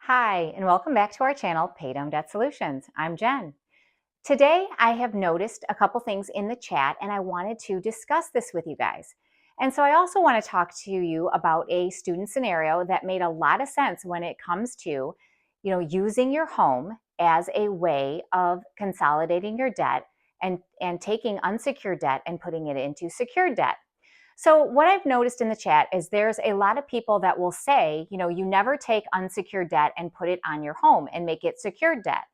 Hi, and welcome back to our channel, Pay Down Debt Solutions. I'm Jen. Today, I have noticed a couple things in the chat, and I wanted to discuss this with you guys. And so I also want to talk to you about a student scenario that made a lot of sense when it comes to, using your home as a way of consolidating your debt and taking unsecured debt and putting it into secured debt. So what I've noticed in the chat is there's a lot of people that will say, you never take unsecured debt and put it on your home and make it secured debt.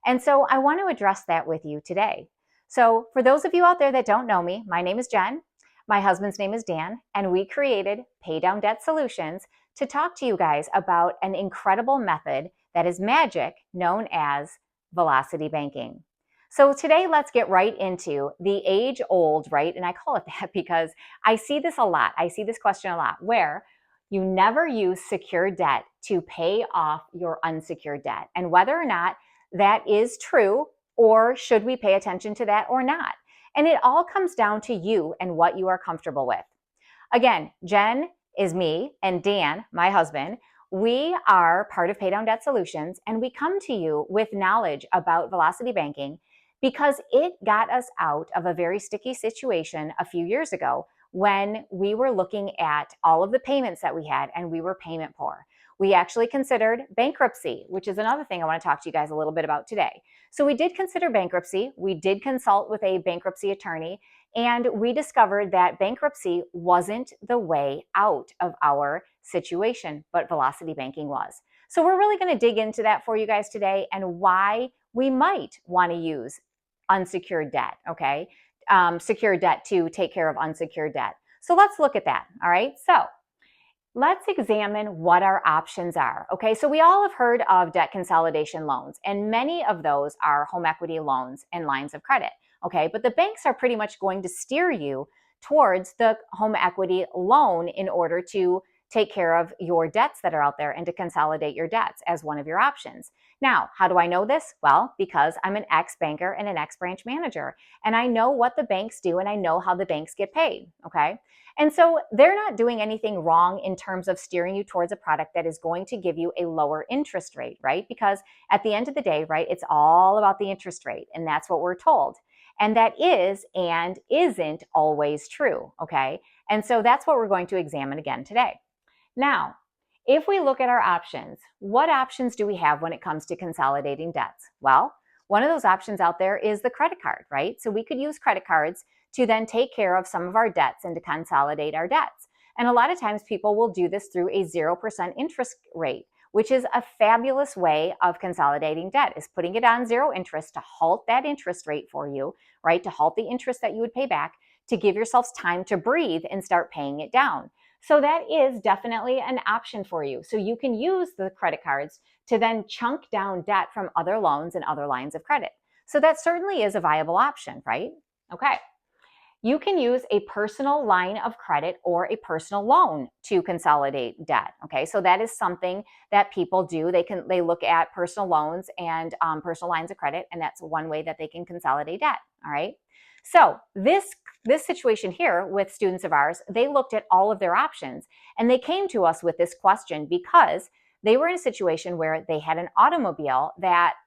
And so I want to address that with you today. So for those of you out there that don't know me, my name is Jen. My husband's name is Dan, and we created Pay Down Debt Solutions to talk to you guys about an incredible method that is magic known as velocity banking. So today, let's get right into the age old, right? And I call it that because I see this a lot. I see this question a lot where you never use secured debt to pay off your unsecured debt. And whether or not that is true, or should we pay attention to that or not? And it all comes down to you and what you are comfortable with. Again, Jen is me, and Dan, my husband. We are part of Pay Down Debt Solutions, and we come to you with knowledge about velocity banking because it got us out of a very sticky situation a few years ago when we were looking at all of the payments that we had and we were payment poor. We actually considered bankruptcy, which is another thing I want to talk to you guys a little bit about today. So we did consider bankruptcy. We did consult with a bankruptcy attorney, and we discovered that bankruptcy wasn't the way out of our situation, but velocity banking was. So we're really going to dig into that for you guys today and why we might want to use unsecured debt, okay? Secured debt to take care of unsecured debt. So let's look at that, all right? So let's examine what our options are, okay? So we all have heard of debt consolidation loans, and many of those are home equity loans and lines of credit, okay? But the banks are pretty much going to steer you towards the home equity loan in order to take care of your debts that are out there and to consolidate your debts as one of your options. Now, how do I know this? Well, because I'm an ex-banker and an ex-branch manager, and I know what the banks do and I know how the banks get paid, okay? And so they're not doing anything wrong in terms of steering you towards a product that is going to give you a lower interest rate, right? Because at the end of the day, right, it's all about the interest rate, and that's what we're told. And that is and isn't always true, okay? And so that's what we're going to examine again today. Now, if we look at our options, what options do we have when it comes to consolidating debts? Well, one of those options out there is the credit card, right? So we could use credit cards to then take care of some of our debts and to consolidate our debts. And a lot of times people will do this through a 0% interest rate, which is a fabulous way of consolidating debt, is putting it on zero interest to halt that interest rate for you, right? To halt the interest that you would pay back, to give yourselves time to breathe and start paying it down. So that is definitely an option for you. So you can use the credit cards to then chunk down debt from other loans and other lines of credit. So that certainly is a viable option, right? Okay. You can use a personal line of credit or a personal loan to consolidate debt. Okay, so that is something that people do. They look at personal loans and personal lines of credit, and that's one way that they can consolidate debt. All right. So this situation here with students of ours, they looked at all of their options and they came to us with this question because they were in a situation where they had an automobile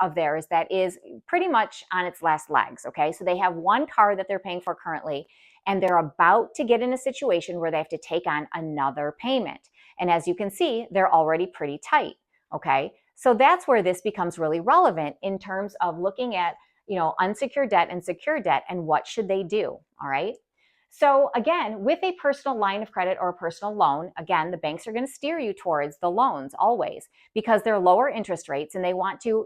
of theirs that is pretty much on its last legs, okay? So they have one car that they're paying for currently, and they're about to get in a situation where they have to take on another payment. And as you can see, they're already pretty tight, okay? So that's where this becomes really relevant in terms of looking at, unsecured debt and secured debt and what should they do, all right? So again, with a personal line of credit or a personal loan, again, the banks are going to steer you towards the loans always because they're lower interest rates and they want to,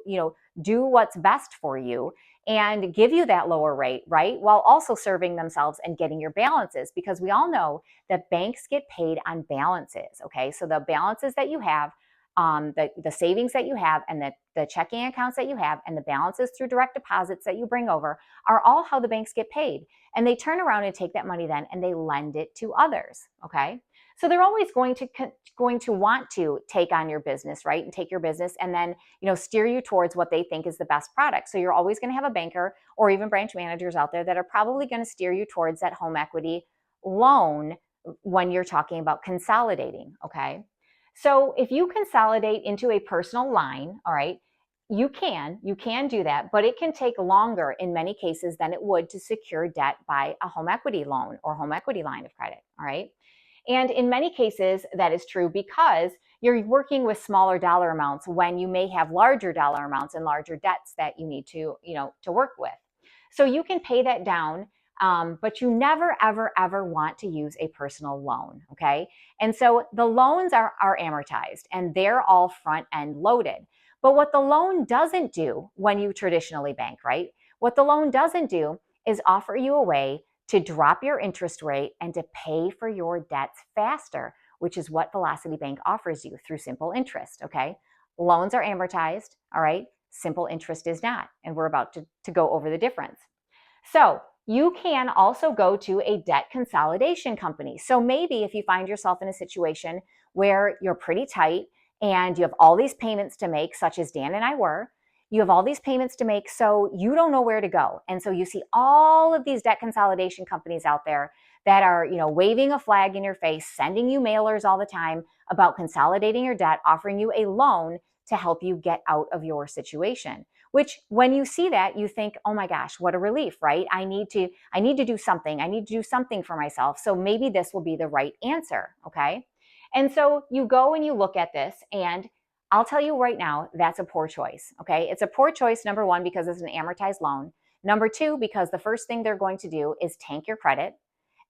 do what's best for you and give you that lower rate, right? While also serving themselves and getting your balances, because we all know that banks get paid on balances, okay? So the balances that you have, the savings that you have and the checking accounts that you have and the balances through direct deposits that you bring over are all how the banks get paid. And they turn around and take that money then and they lend it to others, okay? So they're always going to want to take on your business, right? And take your business and then, steer you towards what they think is the best product. So you're always going to have a banker or even branch managers out there that are probably going to steer you towards that home equity loan when you're talking about consolidating, okay? So if you consolidate into a personal line, all right, you can do that, but it can take longer in many cases than it would to secure debt by a home equity loan or home equity line of credit, all right? And in many cases, that is true because you're working with smaller dollar amounts when you may have larger dollar amounts and larger debts that you need to, to work with. So you can pay that down, but you never, ever, ever want to use a personal loan, okay? And so the loans are amortized and they're all front end loaded. But what the loan doesn't do when you traditionally bank, right? What the loan doesn't do is offer you a way to drop your interest rate and to pay for your debts faster, which is what Velocity Bank offers you through simple interest, okay? Loans are amortized, all right? Simple interest is not, and we're about to go over the difference. So you can also go to a debt consolidation company. So maybe if you find yourself in a situation where you're pretty tight and you have all these payments to make, such as Dan and I were, you have all these payments to make, so you don't know where to go. And so you see all of these debt consolidation companies out there that are, waving a flag in your face, sending you mailers all the time about consolidating your debt, offering you a loan to help you get out of your situation. Which when you see that, you think, oh my gosh, what a relief, right? I need to do something. I need to do something for myself. So maybe this will be the right answer, okay? And so you go and you look at this, and I'll tell you right now, that's a poor choice, okay? It's a poor choice, number one, because it's an amortized loan. Number two, because the first thing they're going to do is tank your credit.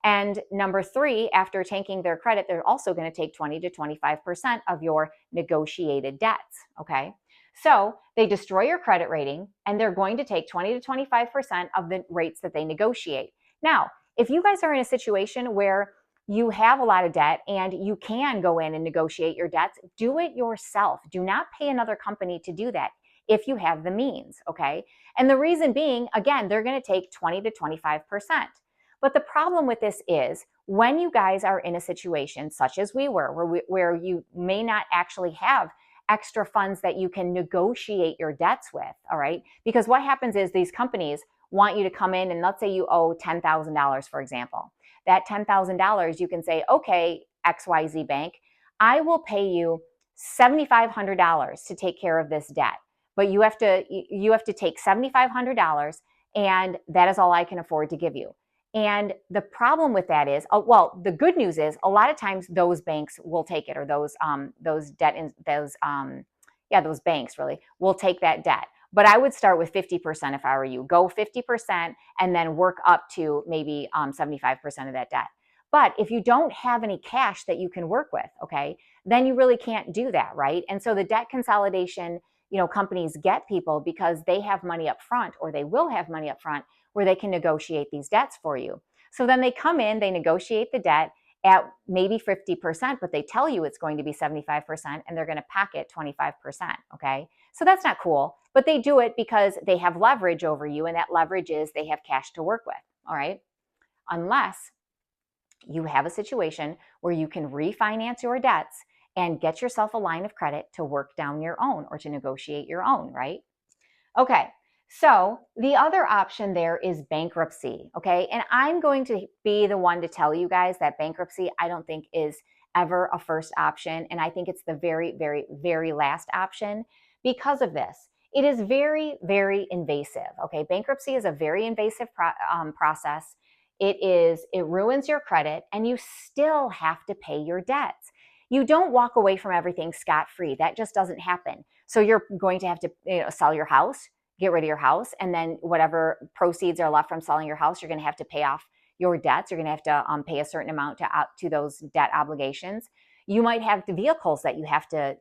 And number three, after tanking their credit, they're also going to take 20 to 25% of your negotiated debts, okay? So they destroy your credit rating, and they're going to take 20 to 25% of the rates that they negotiate. Now, if you guys are in a situation where you have a lot of debt and you can go in and negotiate your debts, do it yourself. Do not pay another company to do that if you have the means, okay? And the reason being, again, they're going to take 20 to 25%. But the problem with this is when you guys are in a situation such as we were, where you may not actually have extra funds that you can negotiate your debts with, all right? Because what happens is these companies want you to come in and let's say you owe $10,000, for example. That $10,000, you can say, okay, XYZ Bank, I will pay you $7,500 to take care of this debt. But you have to take $7,500 and that is all I can afford to give you. And the problem with that is, well, the good news is a lot of times those banks will take it, or those banks really will take that debt. But I would start with 50% if I were you. Go 50% and then work up to maybe 75% of that debt. But if you don't have any cash that you can work with, okay, then you really can't do that, right? And so the debt consolidation, companies get people because they have money up front, or they will have money up front where they can negotiate these debts for you. So then they come in, they negotiate the debt at maybe 50%, but they tell you it's going to be 75% and they're going to pocket 25%, okay? So that's not cool, but they do it because they have leverage over you, and that leverage is they have cash to work with, all right? Unless you have a situation where you can refinance your debts and get yourself a line of credit to work down your own or to negotiate your own, right? Okay. So the other option there is bankruptcy, okay? And I'm going to be the one to tell you guys that bankruptcy, I don't think is ever a first option. And I think it's the very, very, very last option because of this. It is very, very invasive, okay? Bankruptcy is a very invasive process. It ruins your credit, and you still have to pay your debts. You don't walk away from everything scot-free. That just doesn't happen. So you're going to have to sell your house, get rid of your house, and then whatever proceeds are left from selling your house, you're going to have to pay off your debts. You're going to have to pay a certain amount to those debt obligations. You might have the vehicles that you have to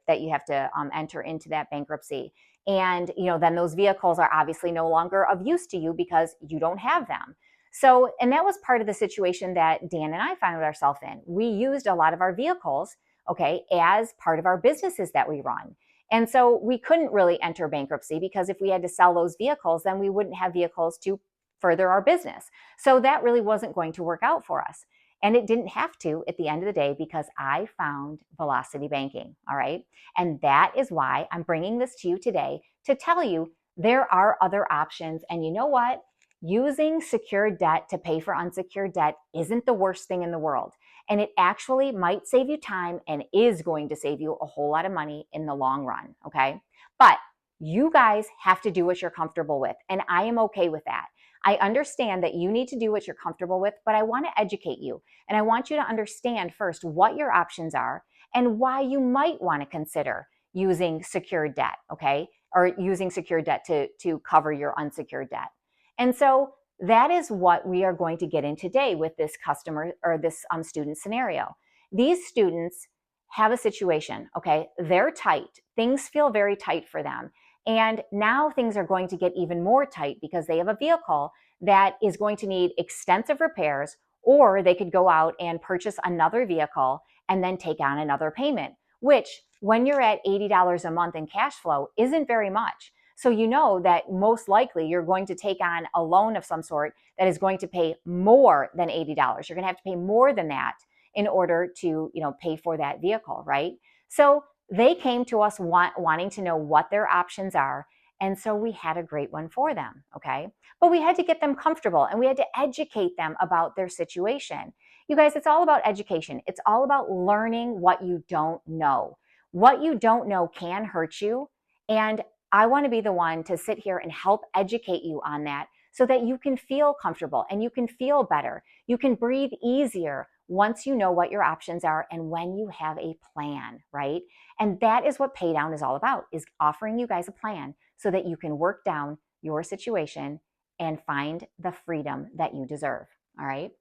enter into that bankruptcy, and then those vehicles are obviously no longer of use to you because you don't have them. So, and that was part of the situation that Dan and I found ourselves in. We used a lot of our vehicles, okay, as part of our businesses that we run. And so we couldn't really enter bankruptcy because if we had to sell those vehicles, then we wouldn't have vehicles to further our business. So that really wasn't going to work out for us. And it didn't have to at the end of the day because I found Velocity Banking, all right? And that is why I'm bringing this to you today to tell you there are other options. And you know what? Using secured debt to pay for unsecured debt isn't the worst thing in the world. And it actually might save you time and is going to save you a whole lot of money in the long run, okay? But you guys have to do what you're comfortable with, and I am okay with that. I understand that you need to do what you're comfortable with, but I want to educate you, and I want you to understand first what your options are and why you might want to consider using secured debt, okay? Or using secured debt to cover your unsecured debt. And so that is what we are going to get in today with this customer or this student scenario. These students have a situation, okay? They're tight. Things feel very tight for them. And now things are going to get even more tight because they have a vehicle that is going to need extensive repairs, or they could go out and purchase another vehicle and then take on another payment, which when you're at $80 a month in cash flow isn't very much. So you know that most likely you're going to take on a loan of some sort that is going to pay more than $80. You're going to have to pay more than that in order to, pay for that vehicle, right? So they came to us wanting to know what their options are. And so we had a great one for them, okay? But we had to get them comfortable and we had to educate them about their situation. You guys, it's all about education. It's all about learning what you don't know. What you don't know can hurt you. And I want to be the one to sit here and help educate you on that so that you can feel comfortable and you can feel better. You can breathe easier once you know what your options are and when you have a plan, right? And that is what pay down is all about, is offering you guys a plan so that you can work down your situation and find the freedom that you deserve, all right?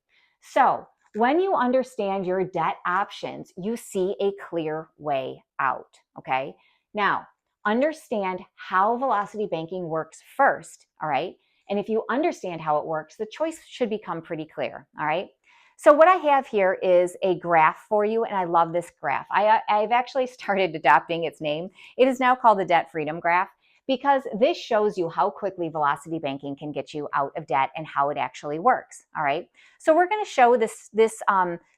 So when you understand your debt options, you see a clear way out, okay? Now, understand how velocity banking works first, all right? And if you understand how it works, the choice should become pretty clear, all right? So what I have here is a graph for you, and I love this graph. I've actually started adopting its name. It is now called the Debt Freedom Graph because this shows you how quickly velocity banking can get you out of debt and how it actually works, all right? So we're going to show this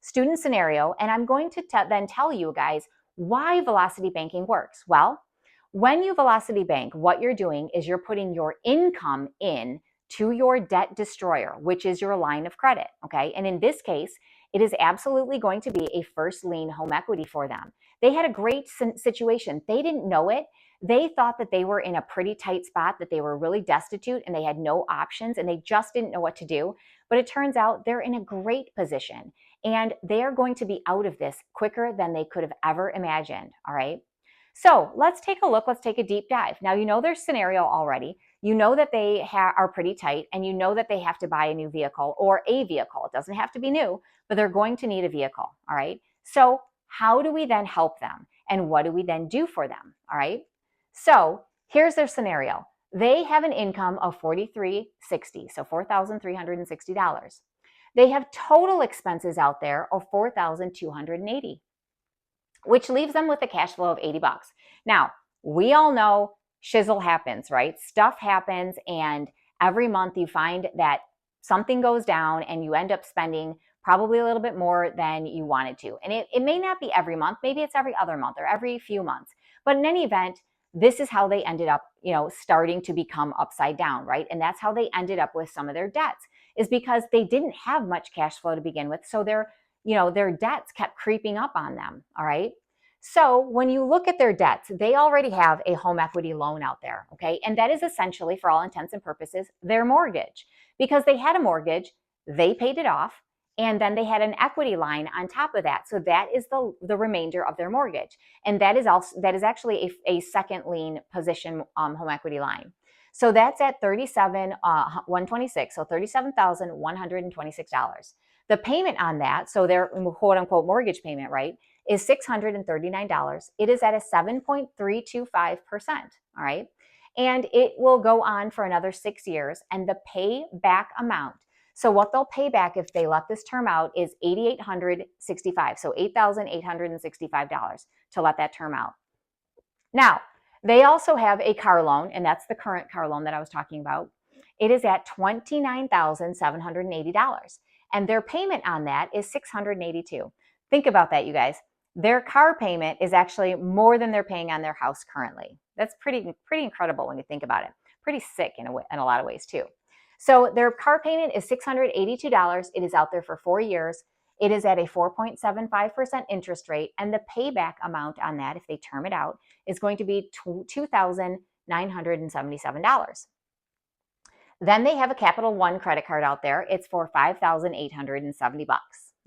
student scenario, and I'm going to then tell you guys why velocity banking works. Well, when you velocity bank, what you're doing is you're putting your income in to your debt destroyer, which is your line of credit, okay? And in this case, it is absolutely going to be a first lien home equity for them. They had a great situation. They didn't know it. They thought that they were in a pretty tight spot, that they were really destitute and they had no options and they just didn't know what to do. But it turns out they're in a great position and they are going to be out of this quicker than they could have ever imagined, all right? So let's take a look. Let's take a deep dive. Now, you know their scenario already. You know that they are pretty tight and you know that they have to buy a new vehicle or a vehicle. It doesn't have to be new, but they're going to need a vehicle. All right. So how do we then help them? And what do we then do for them? All right. So here's their scenario. They have an income of $4,360, so $4,360. They have total expenses out there of $4,280, which leaves them with a cash flow of 80 bucks. Now, we all know shizzle happens, right? Stuff happens, and every month you find that something goes down and you end up spending probably a little bit more than you wanted to. And it may not be every month, maybe it's every other month or every few months. But in any event, this is how they ended up, starting to become upside down, right? And that's how they ended up with some of their debts, is because they didn't have much cash flow to begin with. So their debts kept creeping up on them, all right? So when you look at their debts, they already have a home equity loan out there, okay? And that is essentially, for all intents and purposes, their mortgage. Because they had a mortgage, they paid it off, and then they had an equity line on top of that. So that is the remainder of their mortgage. And that is actually a second lien position home equity line. So that's at $37,126, so $37,126. The payment on that, so their quote unquote mortgage payment, right, is $639. It is at a 7.325%, all right? And it will go on for another 6 years, and the payback amount, so what they'll pay back if they let this term out is $8,865, so $8,865 to let that term out. Now, they also have a car loan, and that's the current car loan that I was talking about. It is at $29,780, and their payment on that is $682. Think about that, you guys. Their car payment is actually more than they're paying on their house currently. That's pretty incredible when you think about it. Pretty sick in a lot of ways too. So their car payment is $682. It is out there for 4 years. It is at a 4.75% interest rate, and the payback amount on that, if they term it out, is going to be $2,977. Then they have a Capital One credit card out there. It's for $5,870,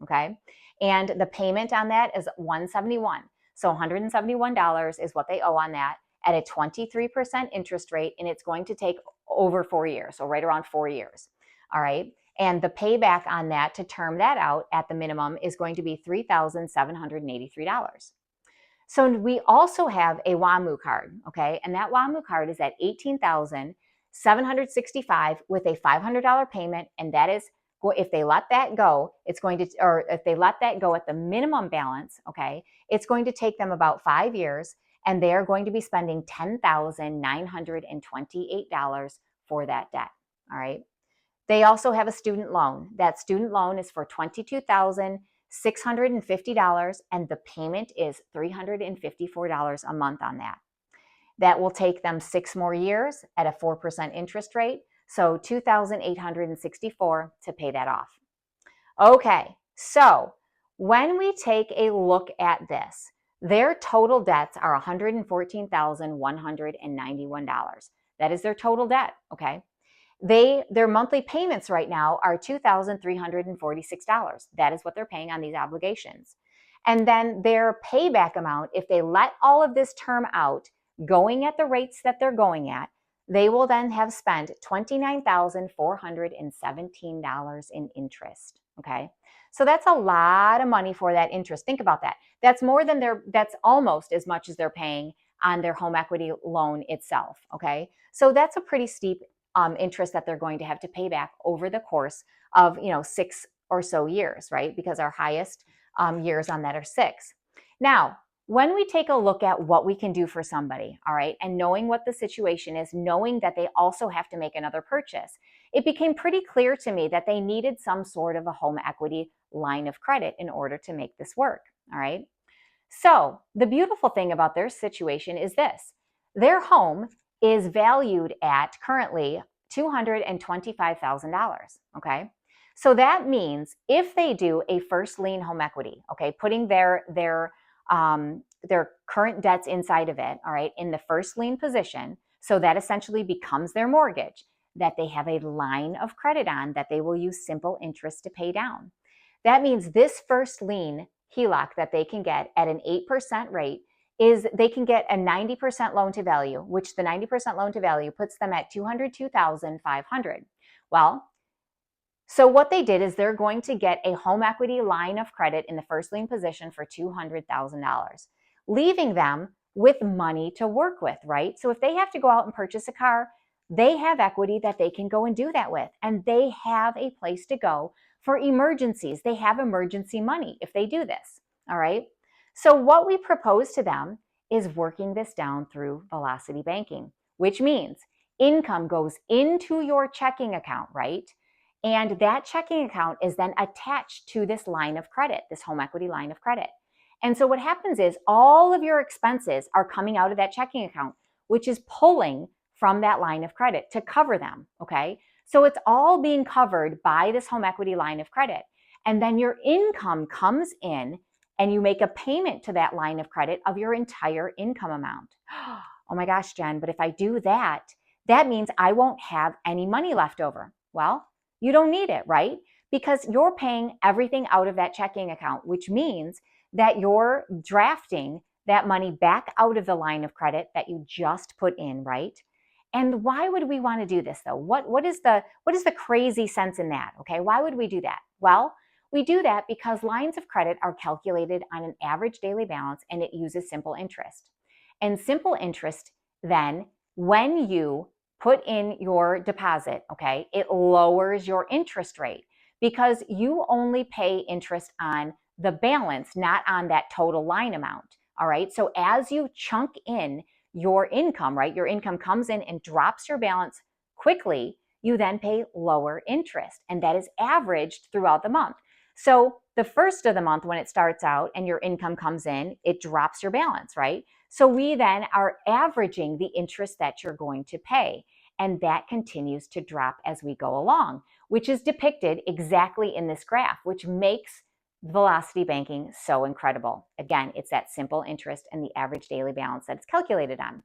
okay? And the payment on that is $171. So $171 is what they owe on that at a 23% interest rate, and it's going to take over 4 years, so right around 4 years, all right? And the payback on that to term that out at the minimum is going to be $3,783. So we also have a WAMU card, okay? And that WAMU card is at $18,765 with a $500 payment, and that is, if they let that go, it's going to, or if they let that go at the minimum balance, okay, it's going to take them about 5 years, and they are going to be spending $10,928 for that debt, all right? They also have a student loan. That student loan is for $22,650, and the payment is $354 a month on that. That will take them 6 more years at a 4% interest rate, so $2,864 to pay that off. Okay, so when we take a look at this, their total debts are $114,191. That is their total debt, okay? Their monthly payments right now are $2,346. That is what they're paying on these obligations. And then their payback amount, if they let all of this term out, going at the rates that they're going at, they will then have spent $29,417 in interest, okay? So that's a lot of money for that interest. Think about that. That's almost as much as they're paying on their home equity loan itself, okay? So that's a pretty steep interest that they're going to have to pay back over the course of 6 or so years, right? Because our highest years on that are 6. Now, when we take a look at what we can do for somebody, all right, and knowing what the situation is, knowing that they also have to make another purchase, it became pretty clear to me that they needed some sort of a home equity line of credit in order to make this work, all right? So the beautiful thing about their situation is this. Their home is valued at currently $225,000, okay? So that means if they do a first lien home equity, okay, putting their current debts inside of it, all right, in the first lien position, so that essentially becomes their mortgage, that they have a line of credit on that they will use simple interest to pay down. That means this first lien HELOC that they can get at an 8% rate is they can get a 90% loan to value, which the 90% loan to value puts them at $202,500. Well, so what they did is they're going to get a home equity line of credit in the first lien position for $200,000, leaving them with money to work with, right? So if they have to go out and purchase a car, they have equity that they can go and do that with, and they have a place to go for emergencies. They have emergency money if they do this, all right? So what we propose to them is working this down through velocity banking, which means income goes into your checking account, right? And that checking account is then attached to this line of credit, this home equity line of credit. And so what happens is all of your expenses are coming out of that checking account, which is pulling from that line of credit to cover them, okay? So it's all being covered by this home equity line of credit. And then your income comes in and you make a payment to that line of credit of your entire income amount. Oh my gosh, Jen, but if I do that, that means I won't have any money left over. Well, you don't need it, right? Because you're paying everything out of that checking account, which means that you're drafting that money back out of the line of credit that you just put in, right? And why would we want to do this though? What is the crazy sense in that? Okay, why would we do that? Well, we do that because lines of credit are calculated on an average daily balance, and it uses simple interest. And simple interest then, when you put in your deposit, okay, it lowers your interest rate because you only pay interest on the balance, not on that total line amount, all right? So as you chunk in your income, right, your income comes in and drops your balance quickly, you then pay lower interest, and that is averaged throughout the month. So the first of the month when it starts out and your income comes in, it drops your balance, right? So we then are averaging the interest that you're going to pay, and that continues to drop as we go along, which is depicted exactly in this graph, which makes Velocity banking, so incredible. Again, it's that simple interest and the average daily balance that it's calculated on.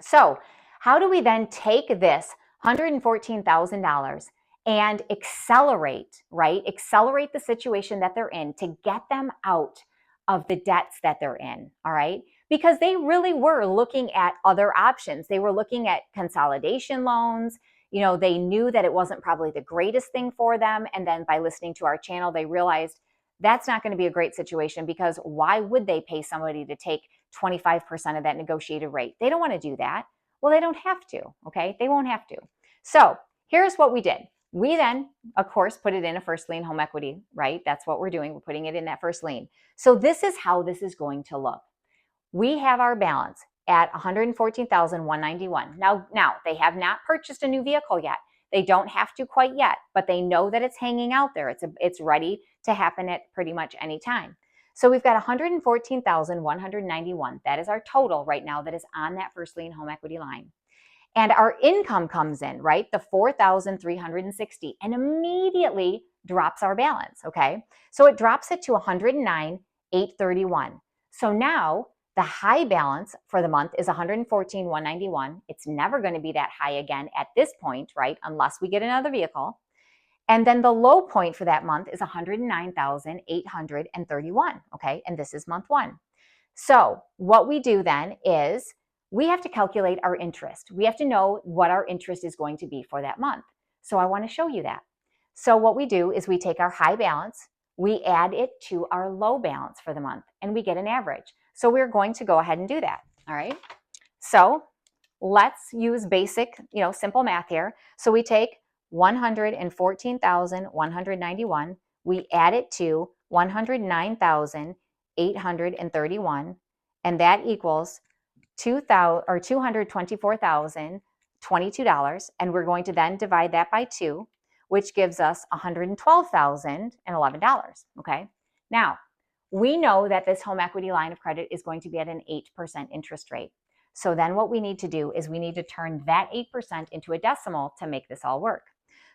So how do we then take this $114,000 and accelerate, right? Accelerate the situation that they're in to get them out of the debts that they're in, all right? Because they really were looking at other options. They were looking at consolidation loans. You know, they knew that it wasn't probably the greatest thing for them. And then by listening to our channel, they realized that's not going to be a great situation, because why would they pay somebody to take 25% of that negotiated rate? They don't want to do that. Well, they don't have to, okay? They won't have to. So here's what we did. We then, of course, put it in a first lien home equity, right? That's what we're doing. We're putting it in that first lien. So this is how this is going to look. We have our balance at $114,191. Now they have not purchased a new vehicle yet. They don't have to quite yet, but they know that it's hanging out there. It's ready to happen at pretty much any time. So we've got $114,191. That is our total right now that is on that first lien home equity line. And our income comes in, right? The $4,360, and immediately drops our balance, okay? So it drops it to $109,831. So now the high balance for the month is $114,191. It's never going to be that high again at this point, right? Unless we get another vehicle. And then the low point for that month is $109,831, okay? And this is month one. So what we do then is we have to calculate our interest. We have to know what our interest is going to be for that month. So I want to show you that. So what we do is we take our high balance, we add it to our low balance for the month, and we get an average. So we're going to go ahead and do that, all right? So let's use basic, simple math here. So we take $114,191, we add it to $109,831, and that equals $224,022, and we're going to then divide that by 2, which gives us $112,011, okay? Now, we know that this home equity line of credit is going to be at an 8% interest rate. So then what we need to do is we need to turn that 8% into a decimal to make this all work.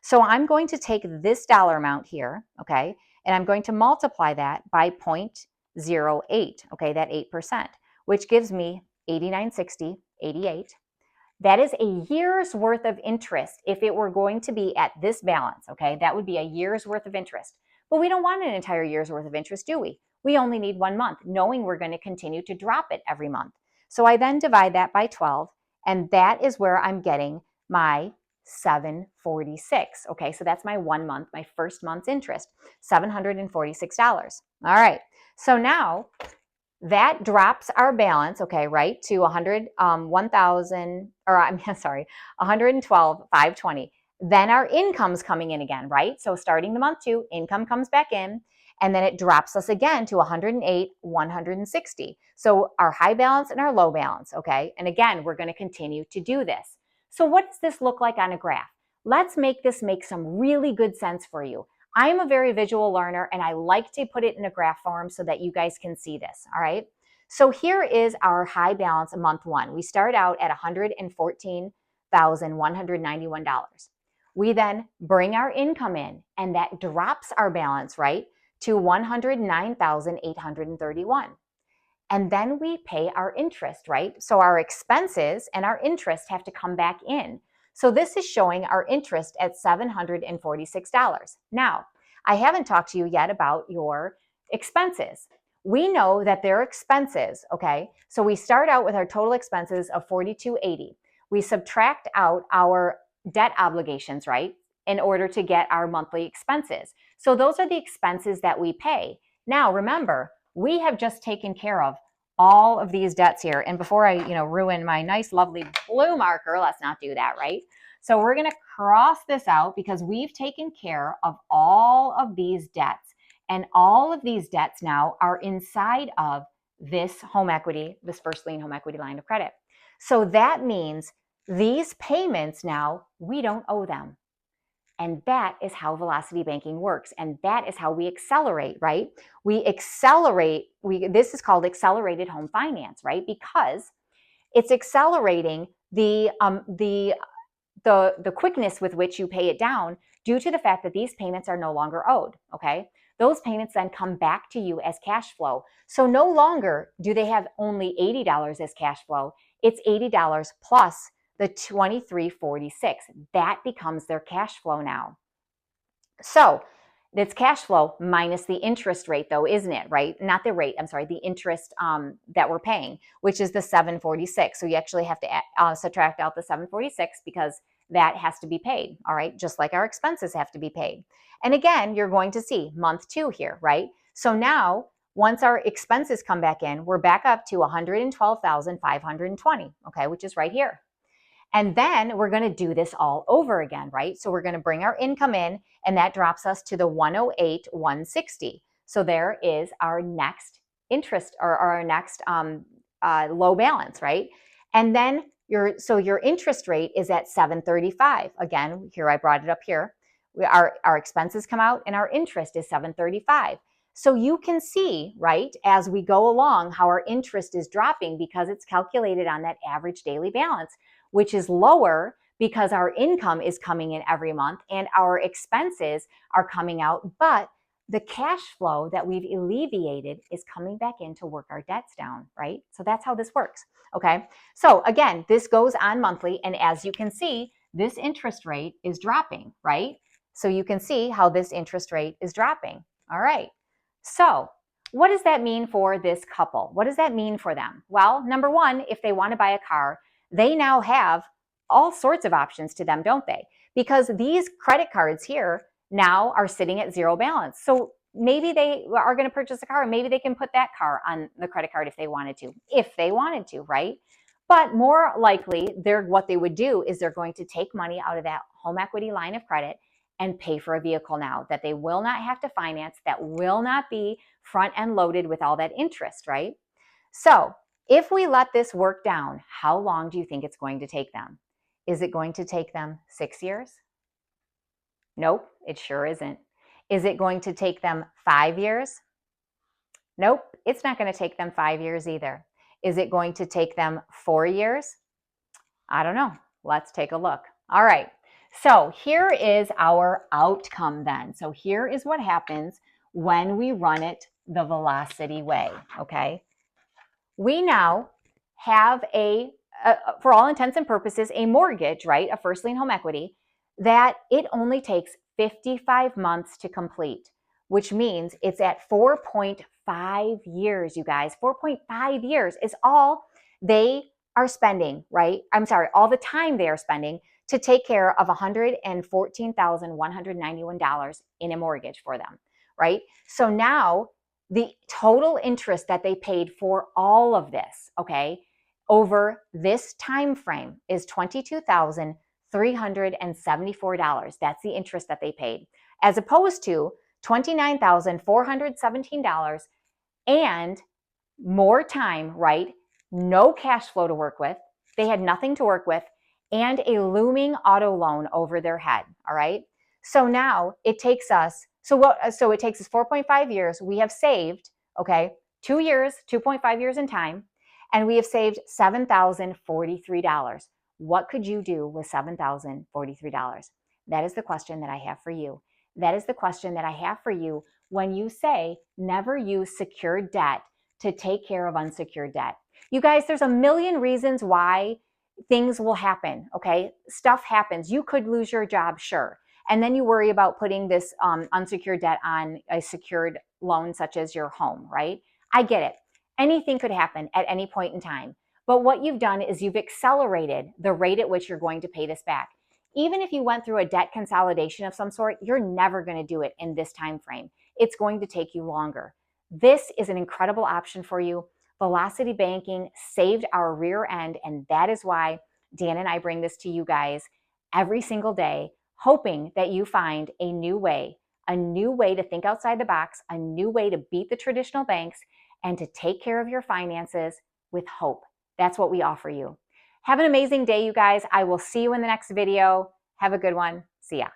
So I'm going to take this dollar amount here, okay, and I'm going to multiply that by 0.08, okay, that 8%, which gives me 8960.88. That is a year's worth of interest if it were going to be at this balance, okay? That would be a year's worth of interest. But we don't want an entire year's worth of interest, do we? We only need 1 month, knowing we're going to continue to drop it every month. So I then divide that by 12, and that is where I'm getting my $746. Okay, so that's my 1 month, my first month's interest, $746. All right, so now that drops our balance, okay, right, to 112,520. Then our income's coming in again, right? So starting the month 2, income comes back in, and then it drops us again to 108,160. So our high balance and our low balance, okay? And again, we're going to continue to do this. So what does this look like on a graph? Let's make this make some really good sense for you. I am a very visual learner, and I like to put it in a graph form so that you guys can see this, all right? So here is our high balance month 1. We start out at $114,191. We then bring our income in, and that drops our balance, right, to $109,831. And then we pay our interest, right? So our expenses and our interest have to come back in. So this is showing our interest at $746. Now, I haven't talked to you yet about your expenses. We know that their expenses, okay? So we start out with our total expenses of $42.80. We subtract out our debt obligations, right, in order to get our monthly expenses. So those are the expenses that we pay. Now, remember, we have just taken care of all of these debts here. And before I, ruin my nice, lovely blue marker, let's not do that, right? So we're going to cross this out because we've taken care of all of these debts. And all of these debts now are inside of this home equity, this first lien home equity line of credit. So that means these payments now, we don't owe them. And that is how velocity banking works. And that is how we accelerate, right? We accelerate, this is called accelerated home finance, right? Because it's accelerating the quickness with which you pay it down due to the fact that these payments are no longer owed, okay? those payments then come back to you as cash flow. So no longer do they have only $80 as cash flow. It's $80 plus the $23.46. That becomes their cash flow now. So it's cash flow minus the interest rate, though, isn't it? Right? Not the rate. I'm sorry, the interest that we're paying, which is the $746. So you actually have to subtract out the $746 because that has to be paid. All right, just like our expenses have to be paid. And again, you're going to see month 2 here, right? So now, once our expenses come back in, we're back up to $112,520. Okay, which is right here. And then we're going to do this all over again, right? So we're going to bring our income in, and that drops us to the 108,160. So there is our next interest, or our next low balance, right? And then your interest rate is at 735. Again, here I brought it up here. Our expenses come out, and our interest is 735. So you can see, right, as we go along, how our interest is dropping because it's calculated on that average daily balance, which is lower because our income is coming in every month and our expenses are coming out, but the cash flow that we've alleviated is coming back in to work our debts down, right? So that's how this works, okay? So again, this goes on monthly, and as you can see, this interest rate is dropping, right? So you can see how this interest rate is dropping, all right? So what does that mean for this couple? What does that mean for them? Well, number one, if they want to buy a car, they now have all sorts of options to them, don't they? Because these credit cards here now are sitting at zero balance. So maybe they are going to purchase a car, and maybe they can put that car on the credit card if they wanted to, right? But more likely, what they would do is they're going to take money out of that home equity line of credit and pay for a vehicle now that they will not have to finance, that will not be front end loaded with all that interest, right? So if we let this work down, how long do you think it's going to take them? Is it going to take them 6 years? Nope, it sure isn't. Is it going to take them 5 years? Nope, it's not going to take them 5 years either. Is it going to take them 4 years? I don't know. Let's take a look. All right. So here is our outcome then. So here is what happens when we run it the velocity way, okay? We now have for all intents and purposes, a mortgage, right? A first lien home equity that it only takes 55 months to complete, which means it's at 4.5 years, you guys. 4.5 years is all they are spending, right? I'm sorry, all the time they are spending to take care of $114,191 in a mortgage for them, right? So now the total interest that they paid for all of this, okay, over this time frame is $22,374. That's the interest that they paid, as opposed to $29,417 and more time, right? No cash flow to work with. They had nothing to work with, and a looming auto loan over their head, all right? So now it takes us, so it takes us 4.5 years. We have saved, okay, 2 years, 2.5 years in time, and we have saved $7,043. What could you do with $7,043? That is the question that I have for you. That is the question that I have for you when you say never use secured debt to take care of unsecured debt. You guys, there's a million reasons why things will happen, okay? Stuff happens. You could lose your job, sure. And then you worry about putting this unsecured debt on a secured loan such as your home, right? I get it. Anything could happen at any point in time. But what you've done is you've accelerated the rate at which you're going to pay this back. Even if you went through a debt consolidation of some sort, you're never going to do it in this time frame. It's going to take you longer. This is an incredible option for you. Velocity Banking saved our rear end, and that is why Dan and I bring this to you guys every single day, hoping that you find a new way to think outside the box, a new way to beat the traditional banks, and to take care of your finances with hope. That's what we offer you. Have an amazing day, you guys. I will see you in the next video. Have a good one. See ya.